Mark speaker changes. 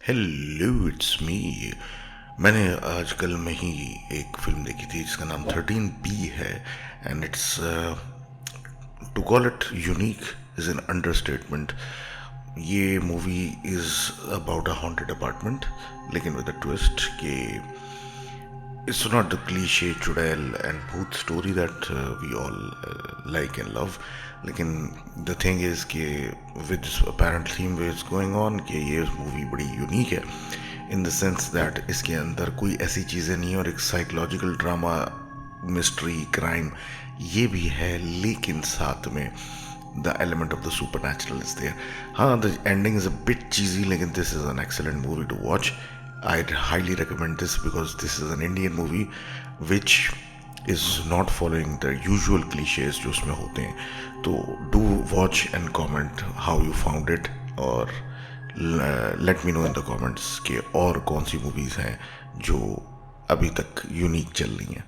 Speaker 1: Hello it's me. मैंने आजकल में ही एक फिल्म देखी थी जिसका नाम 13B है। And it's to call it unique is an understatement. ये movie is about a haunted apartment, लेकिन विद अ ट्विस्ट के it's not the cliche चुड़ैल and भूत story that we all like and love. लेकिन the thing is कि with this apparent theme where it's going on कि ये movie बड़ी unique है in the sense that इसके अंदर कोई ऐसी चीज़ें नहीं है और एक साइकोलॉजिकल ड्रामा, मिस्ट्री, क्राइम ये भी है, लेकिन साथ में the element of the supernatural is there. हाँ, the ending is a bit cheesy, लेकिन this is an excellent movie to watch. I'd highly recommend this because this is an Indian movie which is not following the usual cliches जो उसमें होते हैं. तो do watch and comment how you found it, और let me know in the comments कि और कौन सी movies हैं जो अभी तक यूनिक चल रही हैं.